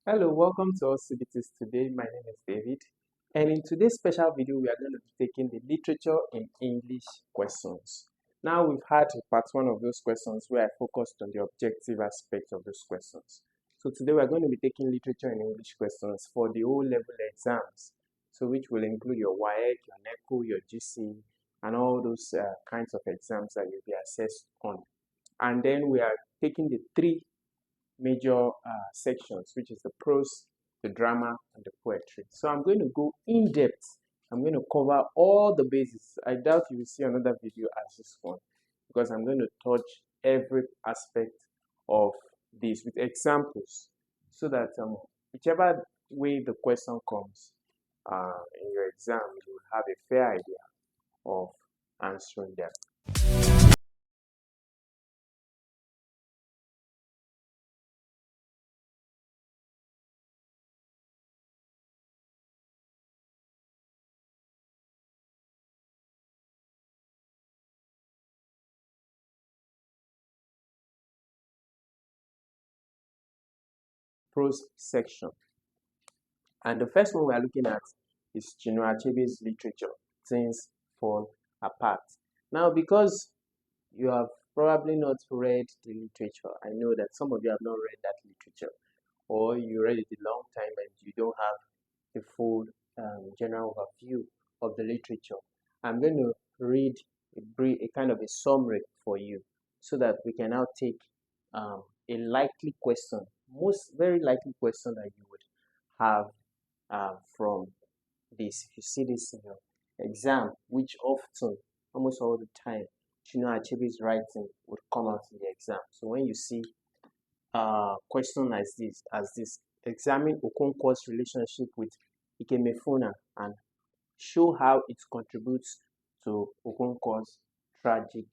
Hello, welcome to AllCBTs. Today, my name is David, and in today's special video, we are going to be taking the literature in English questions. Now, we've had part one of those questions where I focused on the objective aspect of those questions. So today, we are going to be taking literature in English questions for the O-level exams, so which will include your WAEC, your NECO, your GCE, and all those kinds of exams that you'll be assessed on. And then we are taking the three major sections, which is the prose, the drama, and the poetry. So I'm going to go in depth. I'm going to cover all the bases. I doubt you will see another video as this one because I'm going to touch every aspect of this with examples so that whichever way the question comes in your exam, you will have a fair idea of answering them. Prose section. And the first one we are looking at is Chinua Achebe's literature, Things Fall Apart. Now, because you have probably not read the literature, I know that some of you have not read that literature, or you read it a long time and you don't have the full general overview of the literature. I'm going to read a kind of a summary for you so that we can now take a likely question, most very likely question that you would have from this. If you see this in your exam, which often, almost all the time, Chinua Achebe's writing would come out in the exam. So when you see a question as this, examine Okonkwo's relationship with Ikemefuna and show how it contributes to Okonkwo's tragic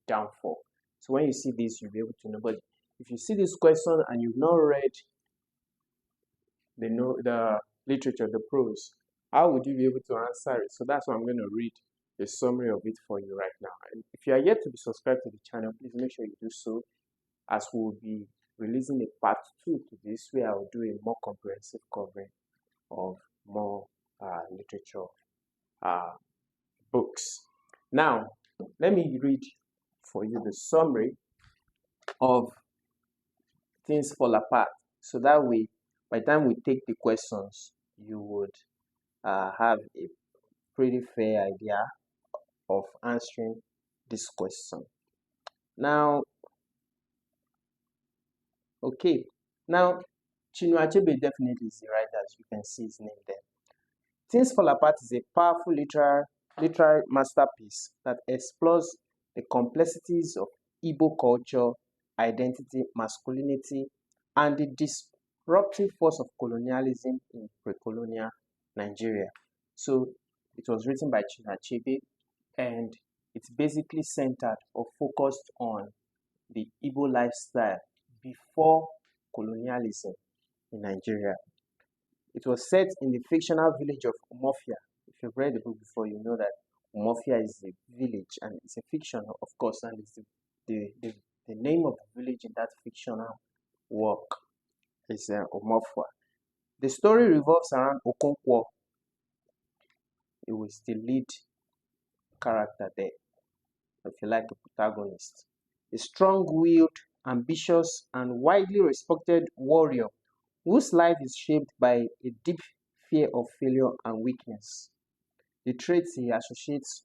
downfall. So when you see this, you'll be able to know. But if you see this question and you've not read the literature, the prose, how would you be able to answer it? So that's why I'm going to read a summary of it for you right now. And if you are yet to be subscribed to the channel, please make sure you do so, as we will be releasing a part 2 to this, where I will do a more comprehensive covering of more literature books. Now, let me read for you the summary of Things Fall Apart, so that way, by the time we take the questions, you would have a pretty fair idea of answering this question. Now, okay, now Chinua Achebe definitely is the writer, as you can see his name there. Things Fall Apart is a powerful literary masterpiece that explores the complexities of Igbo culture, identity, masculinity, and the disruptive force of colonialism in pre-colonial Nigeria. So it was written by Chinua Achebe, and it's basically centered or focused on the Igbo lifestyle before colonialism in Nigeria. It was set in the fictional village of Umofia. If you've read the book before, you know that Umofia is a village, and it's a fiction, of course, and it's the name of the village in that fictional work is Umofia. The story revolves around Okonkwo. He was the lead character there, if you like, the protagonist. A strong-willed, ambitious, and widely respected warrior whose life is shaped by a deep fear of failure and weakness. The traits he associates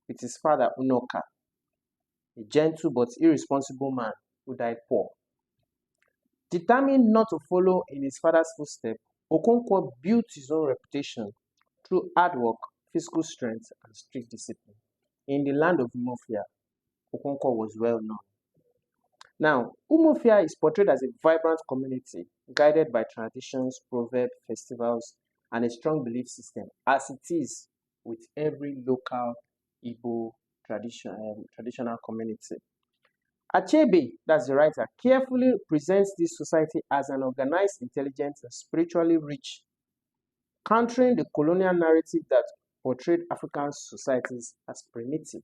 with his father Unoka, a gentle but irresponsible man who died poor. Determined not to follow in his father's footsteps, Okonkwo built his own reputation through hard work, physical strength, and strict discipline. In the land of Umofia, Okonkwo was well known. Now, Umofia is portrayed as a vibrant community guided by traditions, proverbs, festivals, and a strong belief system, as it is with every local Igbo traditional community. Achebe, that's the writer, carefully presents this society as an organized, intelligent, and spiritually rich, countering the colonial narrative that portrayed African societies as primitive.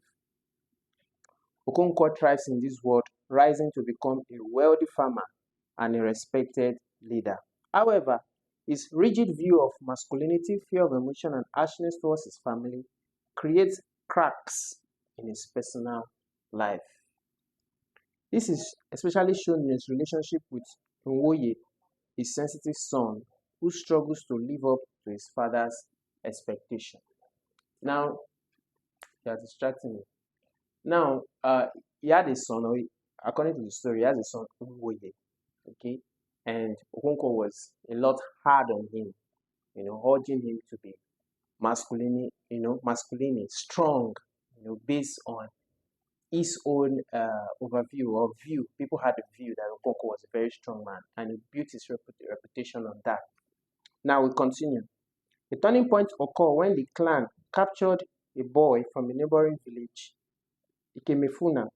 Okonkwo thrives in this world, rising to become a wealthy farmer and a respected leader. However, his rigid view of masculinity, fear of emotion, and harshness towards his family creates cracks in his personal life. This is especially shown in his relationship with Nwoye, his sensitive son, who struggles to live up to his father's expectation. Now, you are distracting me. Now, he had a son, or according to the story, he has a son, Nwoye, okay? And Okonkwo was a lot hard on him, urging him to be masculine, strong, based on his own overview or view. People had a view that Okonkwo was a very strong man, and he built his reputation on that. Now we continue. The turning point occurred when the clan captured a boy from a neighboring village, Ikemefuna,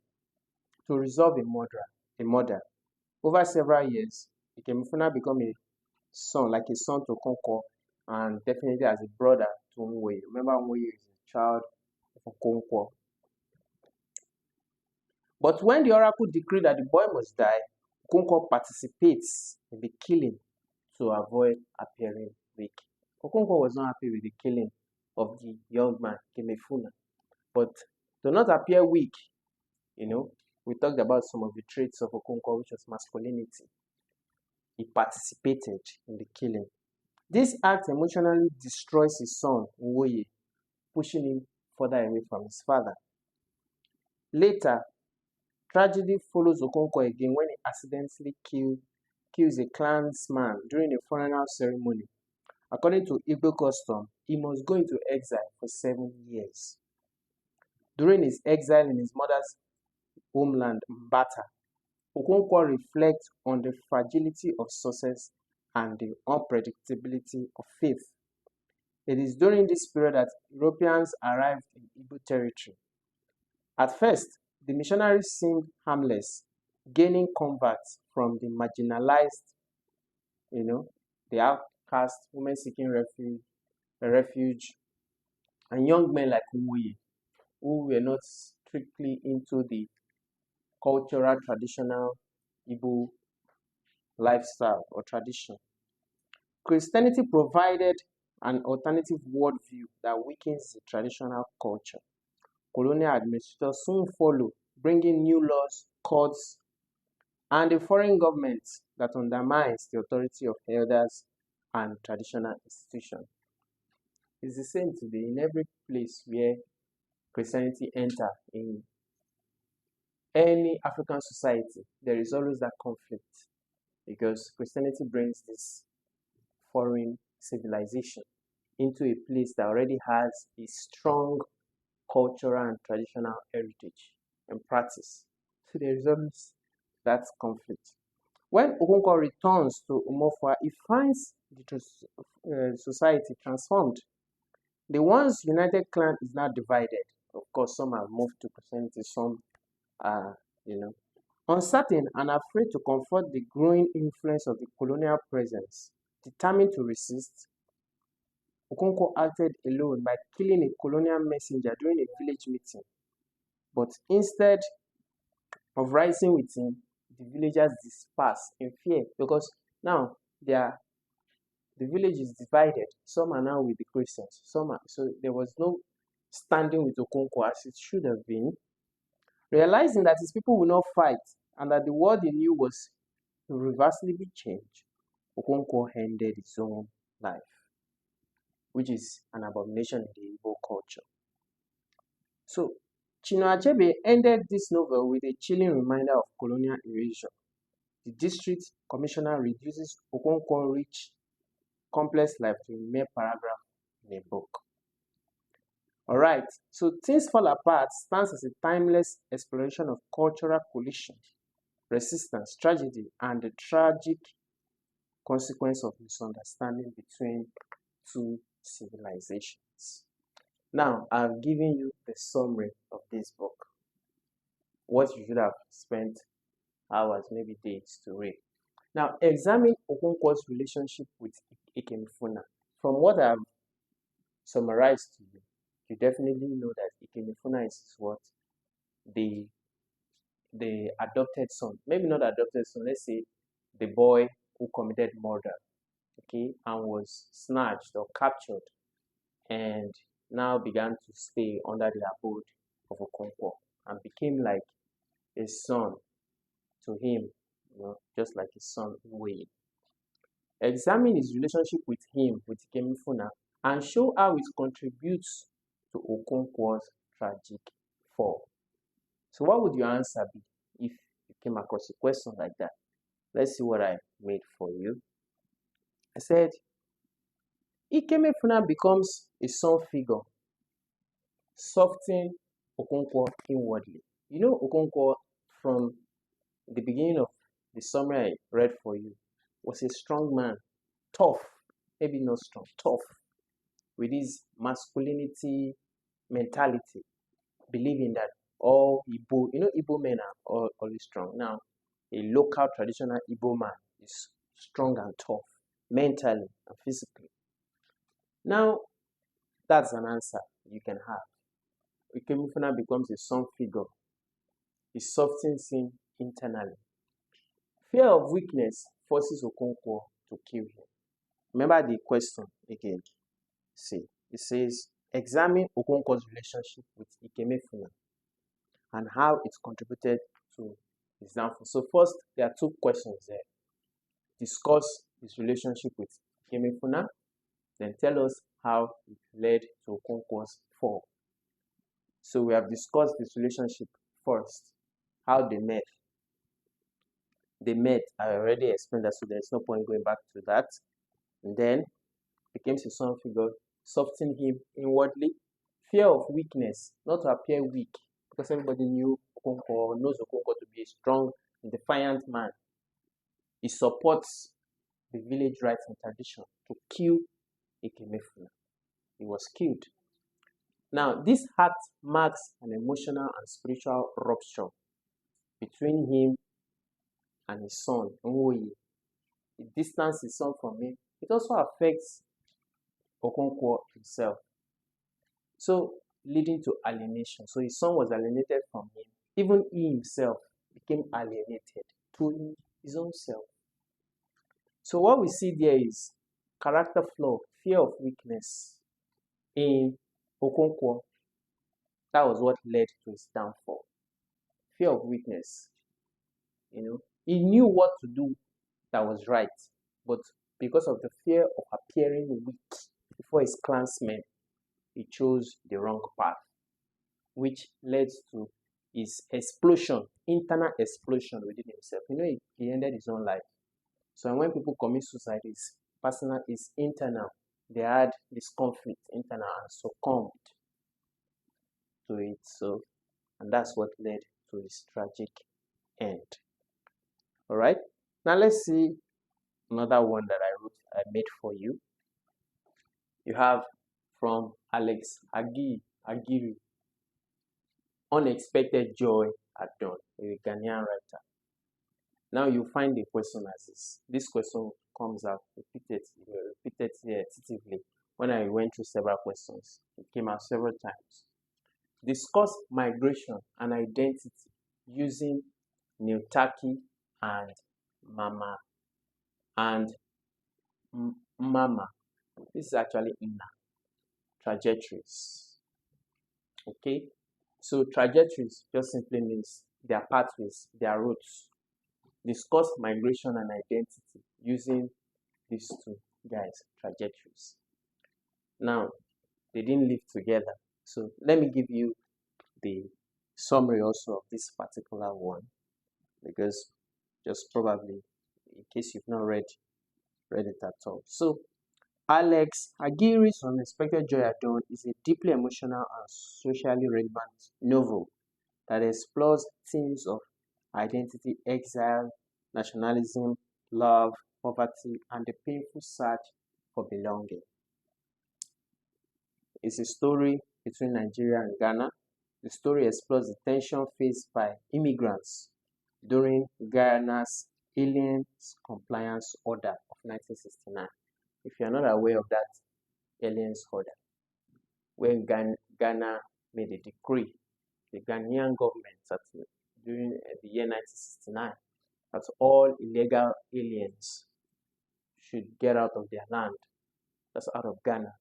to resolve a murder. Over several years, Ikemefuna became a son to Okonkwo, and definitely as a brother to Nwoye. Remember, Nwoye is a child of Okonkwo. But when the oracle decreed that the boy must die, Okonkwo participates in the killing to avoid appearing weak. Okonkwo was not happy with the killing of the young man, Ikemefuna. But to not appear weak, we talked about some of the traits of Okonkwo, which was masculinity. He participated in the killing. This act emotionally destroys his son, Nwoye, pushing him further away from his father. Later, tragedy follows Okonkwo again when he accidentally kills a clansman during a funeral ceremony. According to Igbo custom, he must go into exile for 7 years. During his exile in his mother's homeland, Mbata, Okonkwo reflects on the fragility of success and the unpredictability of faith. It is during this period that Europeans arrived in Igbo territory. At first, the missionaries seemed harmless, gaining converts from the marginalized, the outcast, women seeking refuge, and young men like Nwoye, who were not strictly into the cultural, traditional Igbo lifestyle or tradition. Christianity provided an alternative worldview that weakens the traditional culture. Colonial administrators soon followed, bringing new laws, courts, and a foreign government that undermines the authority of elders and traditional institutions. It's the same today in every place where Christianity enters in any African society. There is always that conflict because Christianity brings this foreign civilization into a place that already has a strong cultural and traditional heritage and practice. So there is always that conflict. When Okonkwo returns to Umofua, he finds the society transformed. The once united clan is now divided. Of course, some have moved to Christianity, some are, uncertain and afraid to confront the growing influence of the colonial presence. Determined to resist, Okonkwo acted alone by killing a colonial messenger during a village meeting. But instead of rising with him, the villagers dispersed in fear because now the village is divided. Some are now with the Christians, so there was no standing with Okonkwo as it should have been. Realizing that his people will not fight and that the world he knew was irreversibly changed, Okonkwo ended his own life, which is an abomination in the Igbo culture. So, Chinua Achebe ended this novel with a chilling reminder of colonial erasure. The district commissioner reduces Okonkwo's rich, complex life to a mere paragraph in a book. Alright, so Things Fall Apart stands as a timeless exploration of cultural collision, resistance, tragedy, and the tragic consequence of misunderstanding between two civilizations. Now, I've given you the summary of this book, what you should have spent hours, maybe days to read. Now, examine Okonkwo's relationship with Ikemefuna. From what I've summarized to you, you definitely know that Ikemefuna is what? The adopted son. Maybe not adopted son, let's say the boy who committed murder, okay, and was snatched or captured and now began to stay under the abode of Okonkwo and became like a son to him, just like his son Wei. Examine his relationship with him, with Ikemefuna, and show how it contributes to Okonkwo's tragic fall. So what would your answer be if you came across a question like that? Let's see what I made for you. I said, Ikemefuna becomes a son figure, softening Okonkwo inwardly. You know, Okonkwo, from the beginning of the summary I read for you, was a strong man, tough, maybe not strong, tough, with his masculinity mentality, believing that all Igbo, Igbo men are always strong. Now, a local traditional Igbo man is strong and tough, mentally and physically. Now, that's an answer you can have. Ikemefuna becomes a son figure. He softens him internally. Fear of weakness forces Okonkwo to kill him. Remember the question again. See, it says, examine Okonkwo's relationship with Ikemefuna and how it contributed to his downfall. So first, there are two questions there. Discuss his relationship with Ikemefuna, then tell us how it led to Okonkwo's fall. So we have discussed this relationship first, how they met. They met, I already explained that, so there's no point going back to that. And then became a son figure, softening him inwardly. Fear of weakness, not to appear weak, because everybody knew Okonkwo, knows Okonkwo to be a strong and defiant man. He supports the village rights and tradition to kill Ikemefuna. He was killed. Now, this act marks an emotional and spiritual rupture between him and his son, Nwoye. It distances his son from him. It also affects Okonkwo himself. So, leading to alienation. So, his son was alienated from him. Even he himself became alienated to his own self. So, what we see there is character flaw, fear of weakness in Okonkwo. That was what led to his downfall. Fear of weakness. He knew what to do that was right, but because of the fear of appearing weak before his clansmen, he chose the wrong path, which led to his explosion, internal explosion within himself. He ended his own life. So when people commit suicide, it's personal, it's internal. They had this conflict internal and succumbed to it. So, and that's what led to his tragic end. All right. Now let's see another one that I made for you. You have from Alex Agiri, Unexpected Joy at Dawn, a Ghanaian writer. Now you find the question as this. This question comes out repeated repetitively. When I went through several questions, it came out several times. Discuss migration and identity using Neotaki and Mama and Mama. This is actually Nna. Trajectories. Okay, so trajectories just simply means their pathways, their routes. Discuss migration and identity using these two guys' trajectories. Now, they didn't live together. So let me give you the summary also of this particular one, because just probably in case you've not read it at all. So Alex Aguirre's Unexpected Joy at Dawn is a deeply emotional and socially relevant novel that explores themes of identity, exile, nationalism, love, poverty, and the painful search for belonging. It's a story between Nigeria and Ghana. The story explores the tension faced by immigrants during Ghana's Aliens Compliance Order of 1969. If you're not aware of that Aliens Order, where Ghana made a decree, the Ghanaian government during the year 1969 that all illegal aliens should get out of their land, that's out of Ghana,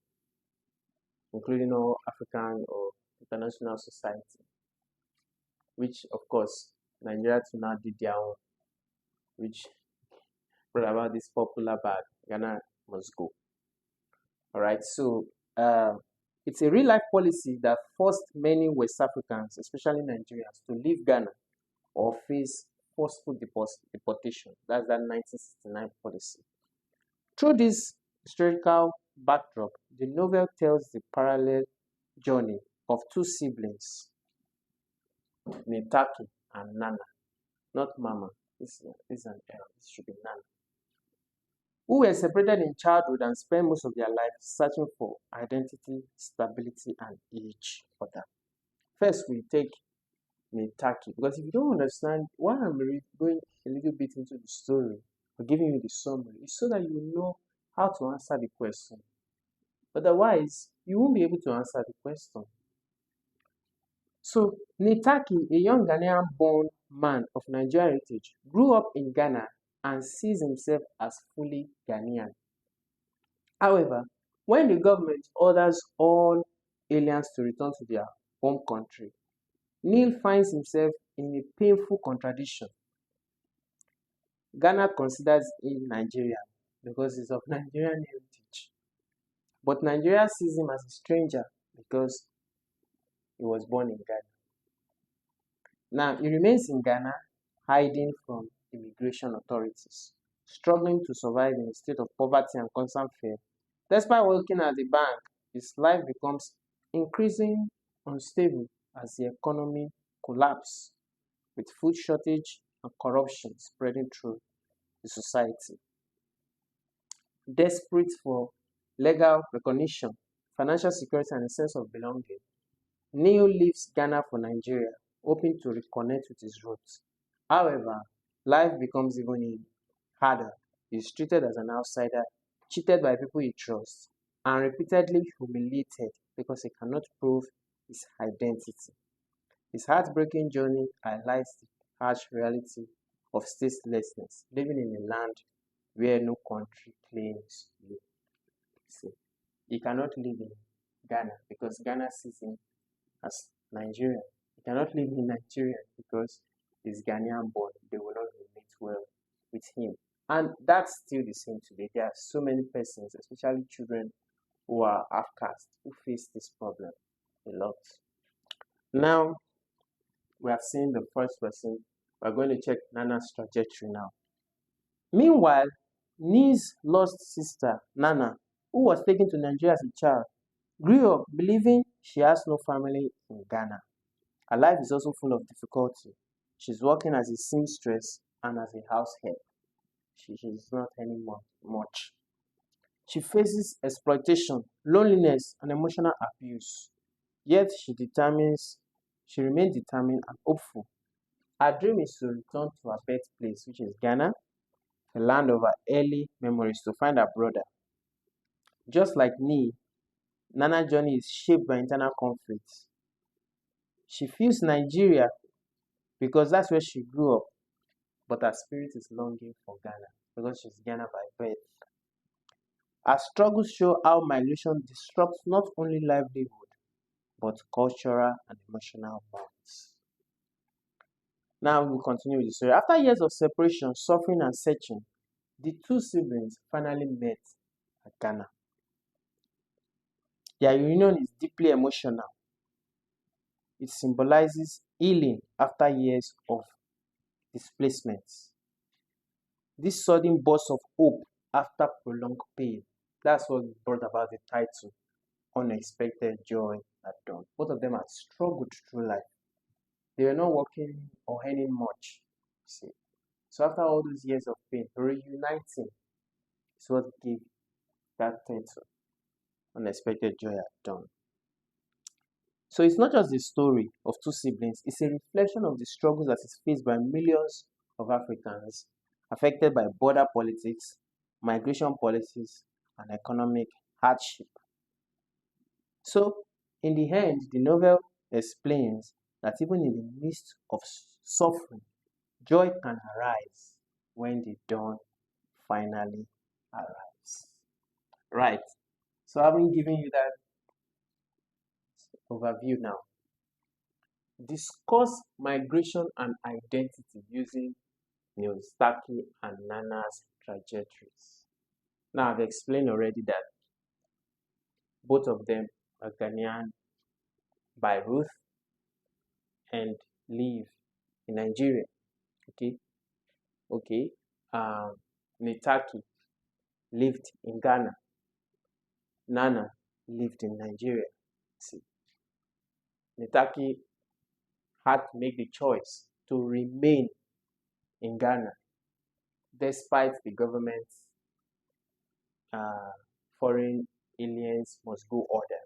including all African or international society, which of course Nigeria too now did their own, which brought about this popular bag, Ghana must go. Alright, so it's a real life policy that forced many West Africans, especially Nigerians, to leave Ghana or face forceful deportation. That's that 1969 policy. Through this historical backdrop, the novel tells the parallel journey of two siblings, Netaki and Nana, not Mama. This is an error. This should be Nana, who were separated in childhood and spent most of their life searching for identity, stability, and each other. First, we take Netaki, because if you don't understand why I'm going a little bit into the story or giving you the summary, it's so that you know how to answer the question. Otherwise, you won't be able to answer the question. So, Netaki, a young Ghanaian-born man of Nigerian heritage, grew up in Ghana and sees himself as fully Ghanaian. However, when the government orders all aliens to return to their home country, Neil finds himself in a painful contradiction. Ghana considers him Nigerian because he's of Nigerian heritage, but Nigeria sees him as a stranger because he was born in Ghana. Now, he remains in Ghana, hiding from immigration authorities, struggling to survive in a state of poverty and constant fear. Despite working at the bank, his life becomes increasingly unstable as the economy collapses, with food shortage and corruption spreading through the society. Desperate for legal recognition, financial security, and a sense of belonging, Neil leaves Ghana for Nigeria, hoping to reconnect with his roots. However, life becomes even harder. He is treated as an outsider, cheated by people he trusts, and repeatedly humiliated because he cannot prove his identity. His heartbreaking journey highlights the harsh reality of statelessness, living in a land where no country claims you. See, he cannot live in Ghana because Ghana sees him as Nigerian. He cannot live in Nigeria because he's Ghanaian born. They will not relate well with him. And that's still the same today. There are so many persons, especially children who are outcast, who face this problem a lot. Now, we have seen the first person. We're going to check Nana's trajectory now. Meanwhile, Neil's lost sister, Nana, who was taken to Nigeria as a child, grew up believing she has no family in Ghana. Her life is also full of difficulty. She's working as a seamstress and as a house help. She's not anymore much. She faces exploitation, loneliness, and emotional abuse. Yet she remains determined and hopeful. Her dream is to return to her birthplace, which is Ghana, the land of her early memories, to find her brother. Just like me, Nana's journey is shaped by internal conflicts. She feels Nigeria because that's where she grew up, but her spirit is longing for Ghana because she's Ghana by birth. Her struggles show how migration disrupts not only livelihood, but cultural and emotional bonds. Now we will continue with the story. After years of separation, suffering, and searching, the two siblings finally met at Ghana. Their reunion is deeply emotional. It symbolizes healing after years of displacement. This sudden burst of hope after prolonged pain. That's what brought about the title, Unexpected Joy at Dawn. Both of them had struggled through life. They were not working or earning much. See. So after all those years of pain, reuniting is what gave that title, Unexpected Joy at Dawn. So it's not just the story of two siblings, it's a reflection of the struggles that is faced by millions of Africans affected by border politics, migration policies, and economic hardship. So, in the end, the novel explains that even in the midst of suffering, joy can arise when the dawn finally arrives. Right. So having given you that overview now, discuss migration and identity using Starkey and Nana's trajectories. Now I've explained already that both of them are Ghanaian by Ruth and live in Nigeria. Okay. Netaki lived in Ghana. Nana lived in Nigeria. See, Netaki had to make the choice to remain in Ghana despite the government's foreign aliens must go order.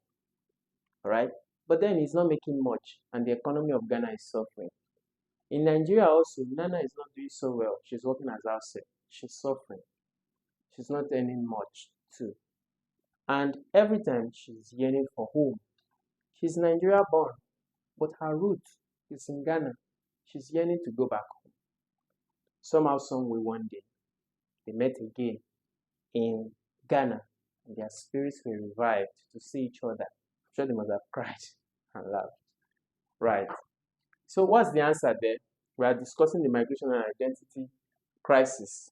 Right? But then he's not making much, and the economy of Ghana is suffering. In Nigeria also, Nana is not doing so well. She's working as outside. She's suffering. She's not earning much too. And every time she's yearning for home. She's Nigeria born, but her root is in Ghana. She's yearning to go back home. Somehow, some way, one day, they met again in Ghana, and their spirits were revived to see each other. I'm sure they must have cried and laughed. Right. So what's the answer there? We are discussing the migration and identity crisis.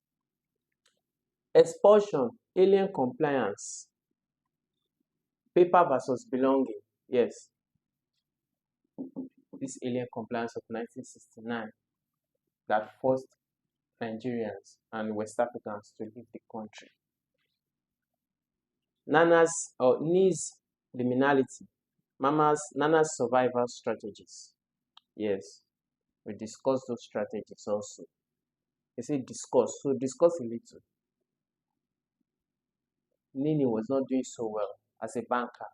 Expulsion, alien compliance, paper versus belonging. Yes. This alien compliance of 1969 that forced Nigerians and West Africans to leave the country. Ni's liminality, Nana's survival strategies. Yes, we discussed those strategies also. They say discuss, so discuss a little. Nini was not doing so well as a banker,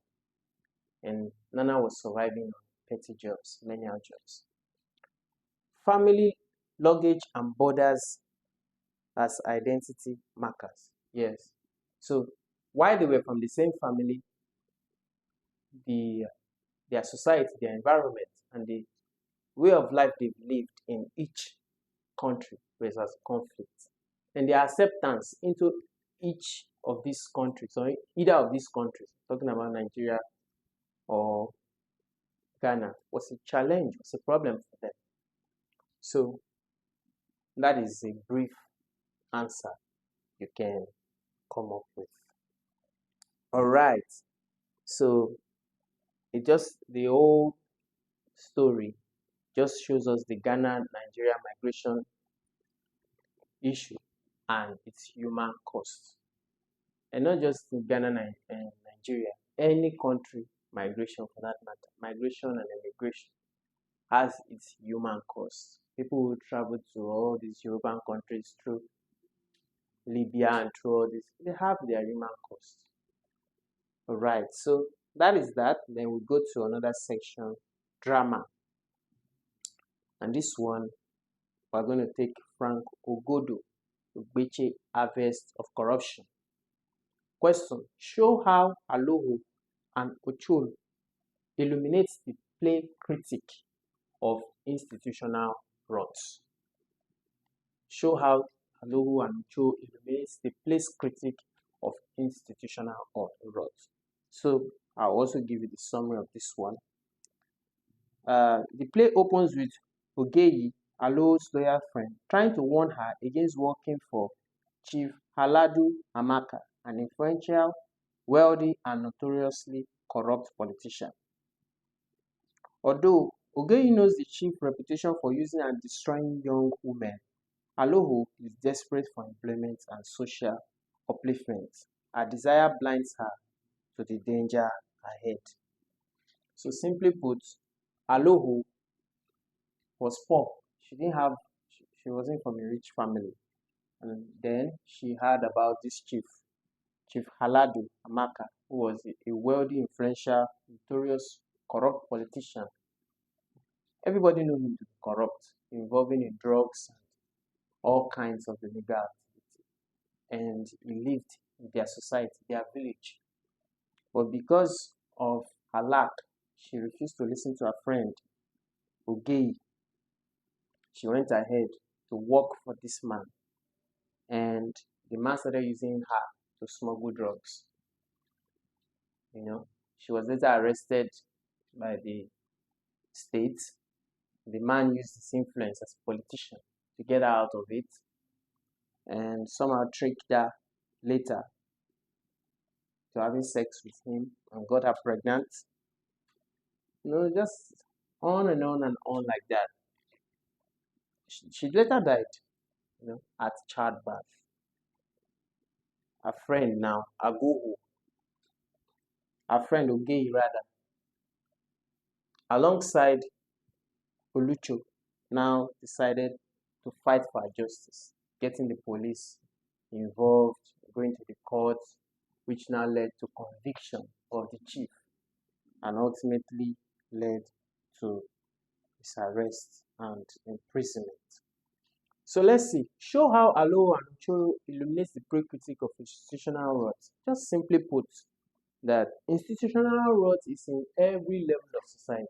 and Nana was surviving on petty jobs, menial jobs. Family, luggage, and borders as identity markers. Yes. So while they were from the same family, their society, their environment, and the way of life they've lived in each country was as conflict. And their acceptance into each of these countries, or either of these countries, talking about Nigeria or Ghana, was a challenge, was a problem for them. So that is a brief answer you can come up with. All right. So the whole story just shows us the Ghana-Nigeria migration issue and its human cost. And not just in Ghana and Nigeria, any country migration for that matter, migration and immigration has its human cost. People who travel to all these European countries through Libya and through all this, they have their human cost. All right, so that is that. Then we go to another section, drama. And this one, we're going to take Frank Ogodo, Ugbeche Harvest of Corruption. Question, show how Aloho and Ochul illuminates the play critic of institutional rots. Show how Aloho and Ochul illuminates the place critic of institutional rots. So I'll also give you the summary of this one. The play opens with Ogeyi, Aloho's loyal friend, trying to warn her against working for Chief Haladu Amaka, an influential, wealthy, and notoriously corrupt politician. Although Ogeyi knows the chief's reputation for using and destroying young women, Aloho is desperate for employment and social upliftment. Her desire blinds her to the danger ahead. So simply put, Aloho was poor. She wasn't from a rich family. And then she heard about this Chief Haladu Amaka, who was a wealthy, influential, notorious, corrupt politician. Everybody knew him to be corrupt, involving in drugs and all kinds of illegal activity. And he lived in their society, their village. But because of her lack, she refused to listen to her friend, Ogeyi. She went ahead to work for this man and the man started using her to smuggle drugs. She was later arrested by the state. The man used his influence as a politician to get her out of it, and somehow tricked her later to having sex with him and got her pregnant. Just on and on and on like that. She later died, at childbirth. A friend now, Agogo, a friend Ogei rather, alongside Olucho, now decided to fight for justice, getting the police involved, going to the court, which now led to conviction of the chief and ultimately led to his arrest and imprisonment. So let's see. Show how Alo and Ucho illuminates the pre-critique of institutional rot. Just simply put, that institutional rot is in every level of society.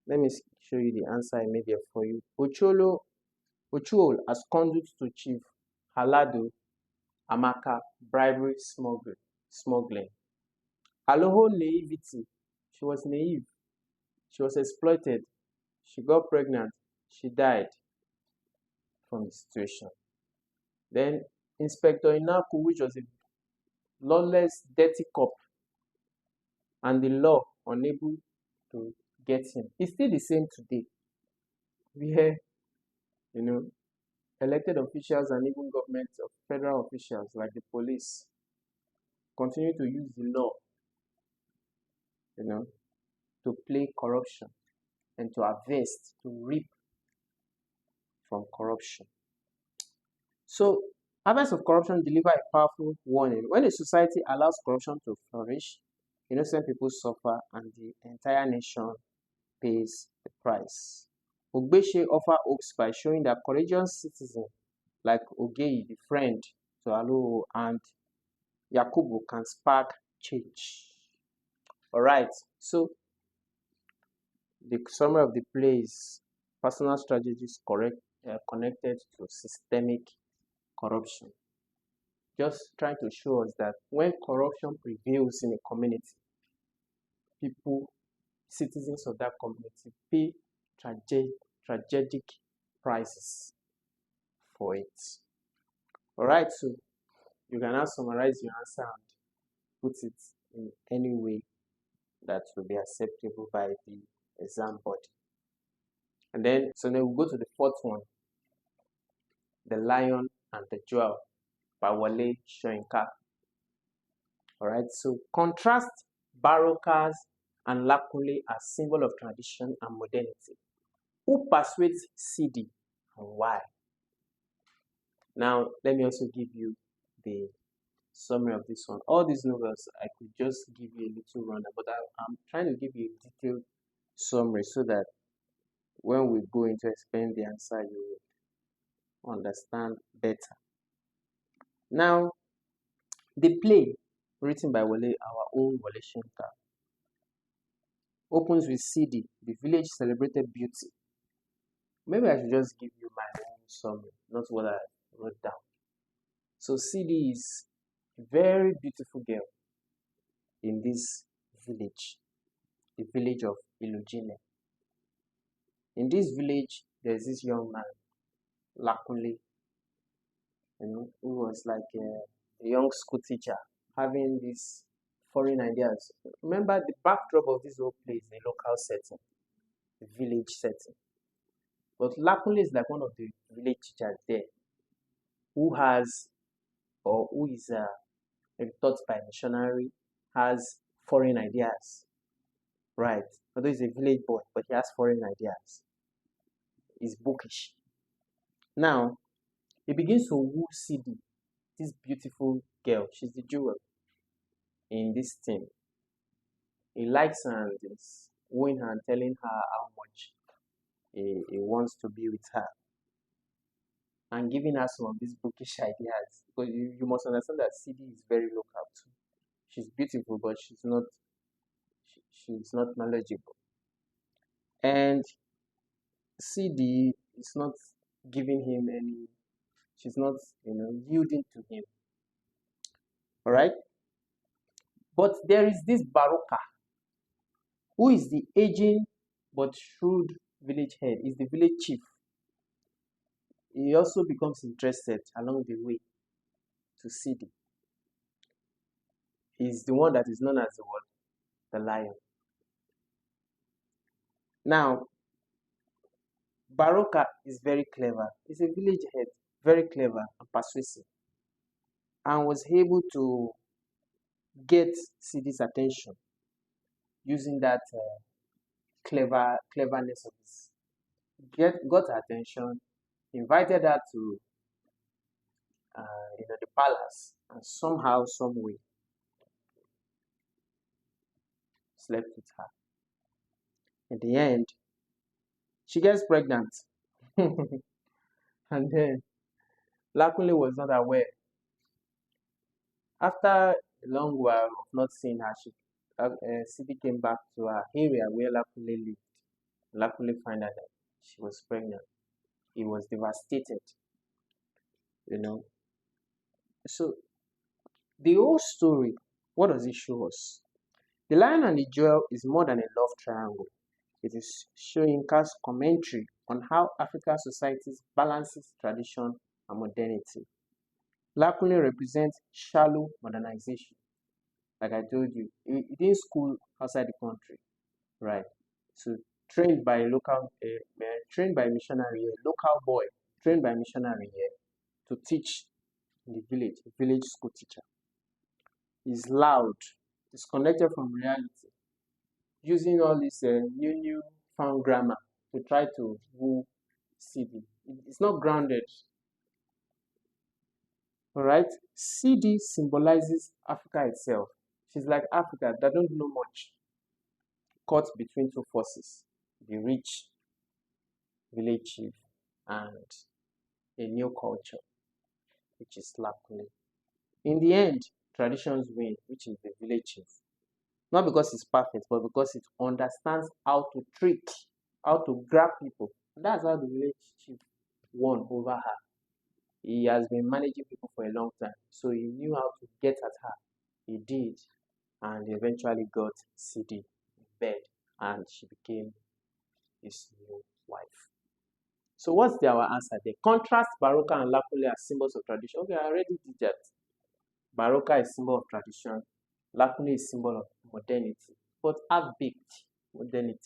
Let me show you the answer I made there for you. Ochuol as conduit to Chief Halado Amaka bribery smuggling. Aloho naivety. She was naive. She was exploited. She got pregnant. She died from the situation. Then Inspector Inaku, which was a lawless, dirty cop, and the law unable to get him. It's still the same today. Where, elected officials and even government of federal officials like the police continue to use the law, to play corruption and to harvest, to reap from corruption. So, harvest of corruption deliver a powerful warning. When a society allows corruption to flourish, innocent people suffer and the entire nation pays the price. Ogbeche offer hopes by showing that courageous citizens like Ogei, the friend to Alo, and Yakubu can spark change. Alright, so the summary of the play is personal strategies connected to systemic corruption. Just trying to show us that when corruption prevails in a community, citizens of that community pay tragic prices for it. Alright, so you can now summarize your answer and put it in any way that will be acceptable by the exam body. And then we'll go to the fourth one, The Lion and the Jewel by Wale Soyinka. Alright, so contrast Barokas and Lakule as symbol of tradition and modernity. Who persuades CD and why? Now, let me also give you the summary of this one. All these novels, I could just give you a little rundown, but I'm trying to give you a detailed summary so that when we go into explain the answer, you will understand better. Now, the play written by our own Wale Soyinka opens with CD, the village celebrated beauty. Maybe I should just give you my own summary, not what I wrote down. So CD is a very beautiful girl in this village, the village of Ilujine. In this village, there's this young man, Lakule, who was like a young school teacher, having these foreign ideas. Remember, the backdrop of this whole place is a local setting, a village setting. But Lakule is like one of the village teachers there who is taught by a missionary, has foreign ideas, right? Although he's a village boy, but he has foreign ideas. He's bookish. Now, he begins to woo CD, this beautiful girl. She's the jewel in this team. He likes her and is wooing her and telling her how much he wants to be with her, and giving her some of these bookish ideas. Because you must understand that CD is very local too. She's beautiful, but she's not knowledgeable. And CD is not giving him any She's not, yielding to him. All right. But there is this Baroka, who is the aging but shrewd village head, is the village chief. He also becomes interested along the way to Sidi. He's the one that is known as the lion. Now, Baroka is very clever. He's a village head, very clever and persuasive, and was able to get Sidi's attention using that cleverness of his. Got her attention, invited her to the palace, and somehow, some way, slept with her. In the end, she gets pregnant, and then Lakule was not aware. After a long while of not seeing her, Sidi came back to her area where Lakule lived. Lakule found out that she was pregnant. He was devastated, So, the whole story, what does it show us? The Lion and the Jewel is more than a love triangle. It is showing cast commentary on how African societies balances tradition and modernity. Lakule represents shallow modernization. Like I told you, he didn't school outside the country, right? So trained by a missionary, a local boy, trained by a missionary here to teach in the village, a village school teacher. He's loud, disconnected from reality, using all this new found grammar to try to woo Sidi. It's not grounded. All right, Sidi symbolizes Africa itself. She's like Africa that don't know much, caught between two forces: the rich village chief and a new culture, which is Lakule. In the end, traditions win, which is the village chief. Not because it's perfect, but because it understands how to trick, how to grab people. And that's how the village chief won over her. He has been managing people for a long time, so he knew how to get at her. He did, and he eventually got Sidi in bed, and she became his new wife. So what's our answer there? Contrast Baroka and Lakule as symbols of tradition. Okay, I already did that. Baroka is symbol of tradition. Lakule is symbol of modernity, but half-baked modernity.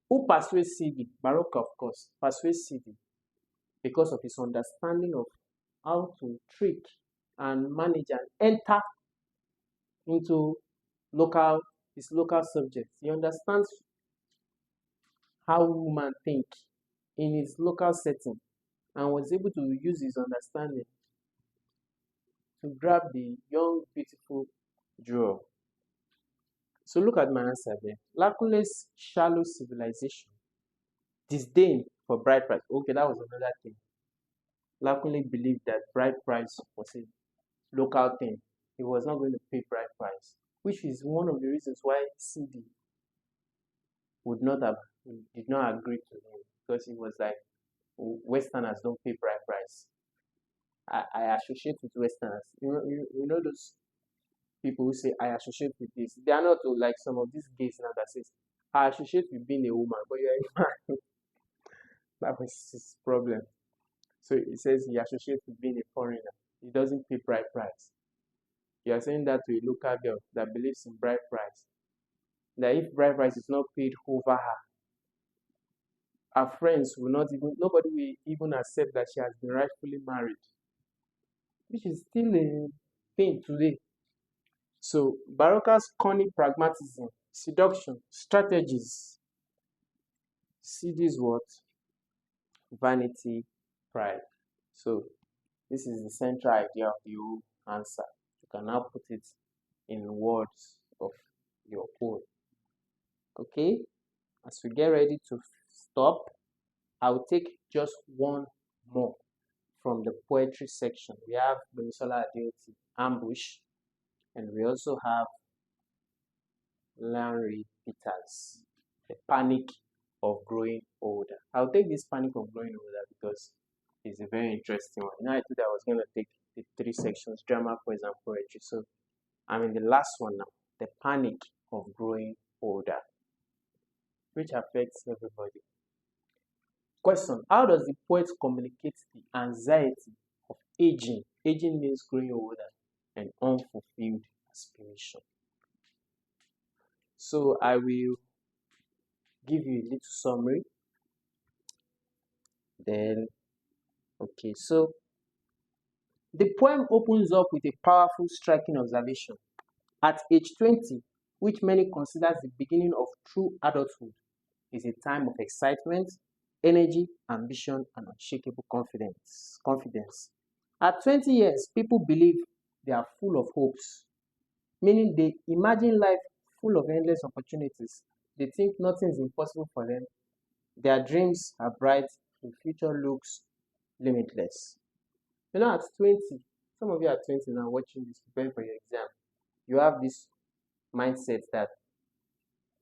Who persuades Sidi? Baroka, of course, persuades Sidi because of his understanding of how to trick and manage and enter into his local subjects. He understands how women think in his local setting and was able to use his understanding to grab the young, beautiful jewel. So look at my answer there. Lakule's shallow civilization, disdain for bride price. Okay, that was another thing. Lakule believed that bride price was a local thing. He was not going to pay bride price, which is one of the reasons why Sidi did not agree to him, because he was like, Westerners don't pay bride price. I associate with Westerners. You know those people who say I associate with this. They are not like some of these gays now that says I associate with being a woman, but you're a man. That was his problem. So he says he associates with being a foreigner. He doesn't pay bride price. You are saying that to a local girl that believes in bride price. That if bride price is not paid over her friends will not even, nobody will even accept that she has been rightfully married, which is still a thing today. So Baroka's cunning pragmatism, seduction, strategies, Sidi's what? Vanity, pride. So this is the central idea of the whole answer. You can now put it in words of your own. Okay, as we get ready to stop, I'll take just one more from the poetry section. We have Benisola Adeoti, Ambush, and we also have Larry Peters, The Panic of Growing Older. I'll take this Panic of Growing Older because is a very interesting one. I thought I was going to take the 3 sections, drama, prose, and poetry. So I'm in the last one now, the panic of growing older, which affects everybody. Question: how does the poet communicate the anxiety of aging? Aging means growing older and unfulfilled aspiration. So I will give you a little summary. Then, okay, so the poem opens up with a powerful, striking observation. At age 20, which many consider the beginning of true adulthood, is a time of excitement, energy, ambition, and unshakable confidence. At 20 years, people believe they are full of hopes, meaning they imagine life full of endless opportunities. They think nothing is impossible for them. Their dreams are bright, the future looks limitless. You know, at 20, some of you are 20 now watching this, preparing for your exam. You have this mindset that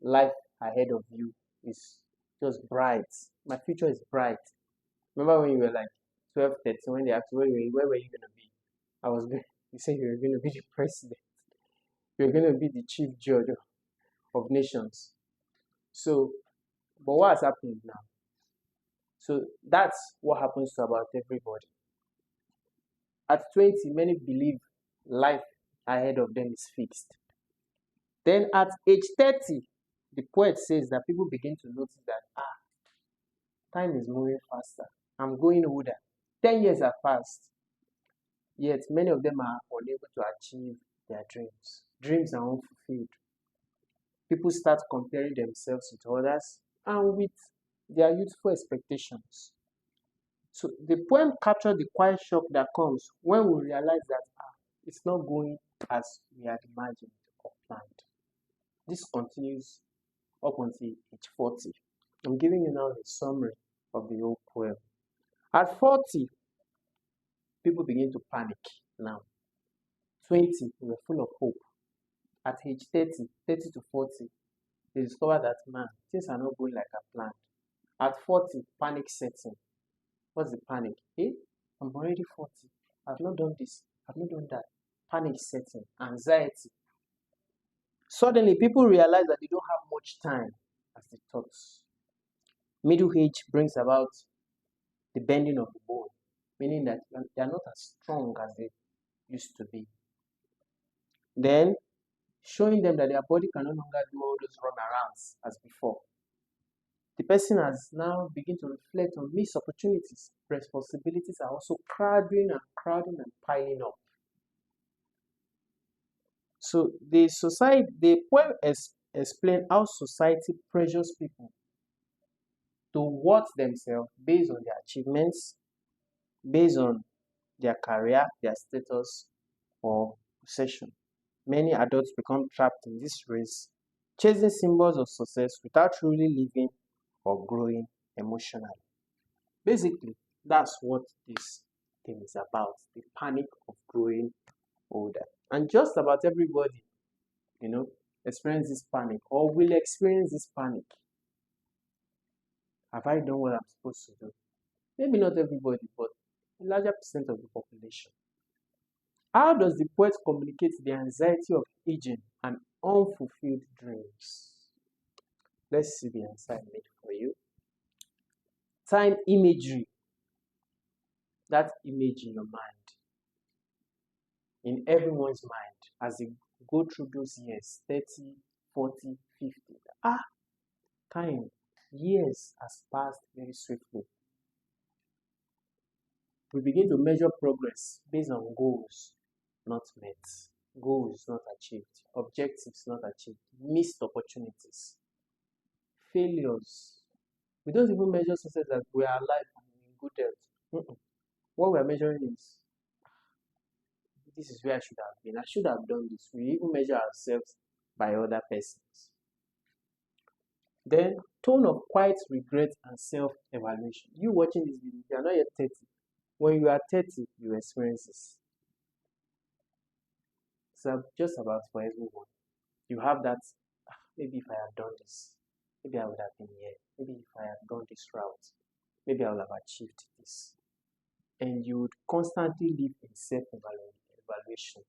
life ahead of you is just bright. My future is bright. Remember when you were like 12, 13, when they asked you, where were you going to be? You said you were going to be the president. You were going to be the chief judge of nations. So, but what has happened now? So that's what happens to about everybody. At 20, many believe life ahead of them is fixed. Then at age 30, the poet says that people begin to notice that, time is moving faster. I'm going older. 10 years have passed. Yet many of them are unable to achieve their dreams. Dreams are unfulfilled. People start comparing themselves with others and with their youthful expectations. So the poem captured the quiet shock that comes when we realize that it's not going as we had imagined or planned. This continues up until age 40. I'm giving you now a summary of the whole poem. At 40, people begin to panic now. 20, we were full of hope. At age 30 to 40, they discover that, man, things are not going like I planned. At 40, panic sets in. What's the panic? I'm already 40. I've not done this. I've not done that. Panic sets in. Anxiety. Suddenly, people realize that they don't have much time as they thought. Middle age brings about the bending of the bone, meaning that they are not as strong as they used to be. Then, showing them that their body can no longer do all those runarounds as before. The person has now begun to reflect on missed opportunities. Responsibilities are also crowding and piling up. So the poem explain how society pressures people to worth themselves based on their achievements, based on their career, their status, or possession. Many adults become trapped in this race, chasing symbols of success without truly living or growing emotionally. Basically, that's what this thing is about, the panic of growing older. And just about everybody, experience this panic or will experience this panic. Have I done what I'm supposed to do? Maybe not everybody, but a larger percent of the population. How does the poet communicate the anxiety of aging and unfulfilled dreams? Let's see the answer I made for you. Time imagery. That image in your mind, in everyone's mind, as they go through those years, 30, 40, 50. Time, years has passed very swiftly. We begin to measure progress based on goals not met, goals not achieved, objectives not achieved, missed opportunities, failures. We don't even measure success that we are alive and in good health. What we are measuring is, this is where I should have been. I should have done this. We even measure ourselves by other persons. Then, tone of quiet regret and self-evaluation. You watching this video, you are not yet 30. When you are 30, you experience this. So just about for everyone. You have that, maybe if I had done this, maybe I would have been here. Maybe if I had gone this route, maybe I would have achieved this. and you would constantly live in self-evaluation.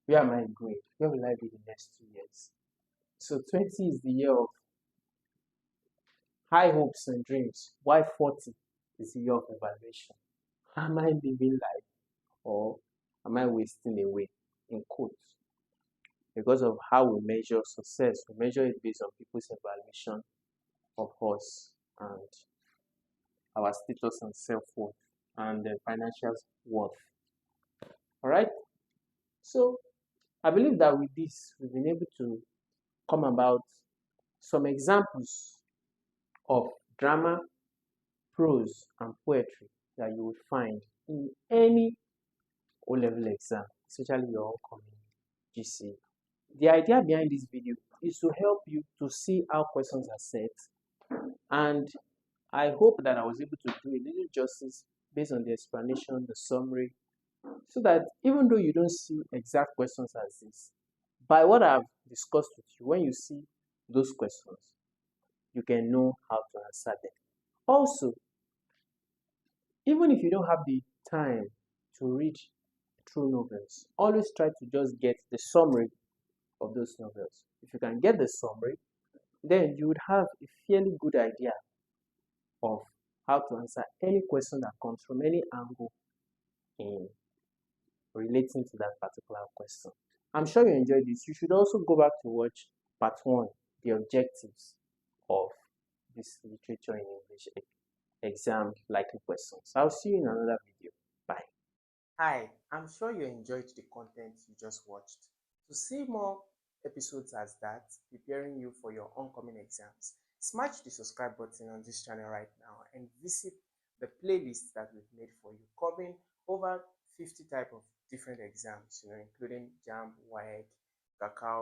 Where am I going? Where will I be the next 2 years? So 20 is the year of high hopes and dreams, while 40 is the year of evaluation. Am I living life or am I wasting away? In quotes. Because of how we measure success, we measure it based on people's evaluation of us and our status and self-worth and financial worth. All right. So I believe that with this, we've been able to come about some examples of drama, prose, and poetry that you will find in any O-level exam, especially your upcoming GCE. The idea behind this video is to help you to see how questions are set, and I hope that I was able to do a little justice based on the explanation, the summary, so that even though you don't see exact questions as this, by what I've discussed with you, when you see those questions, you can know how to answer them. Also, even if you don't have the time to read through novels, always try to just get the summary of those novels. If you can get the summary, then you would have a fairly good idea of how to answer any question that comes from any angle in relating to that particular question. I'm sure you enjoyed this. You should also go back to watch part 1, the objectives of this literature in English exam likely questions. I'll see you in another video. Bye. Hi, I'm sure you enjoyed the content you just watched. To see more episodes as that, preparing you for your oncoming exams, smash the subscribe button on this channel right now and visit the playlist that we've made for you, covering over 50 types of different exams, including JAMB, WAEC, Kakao,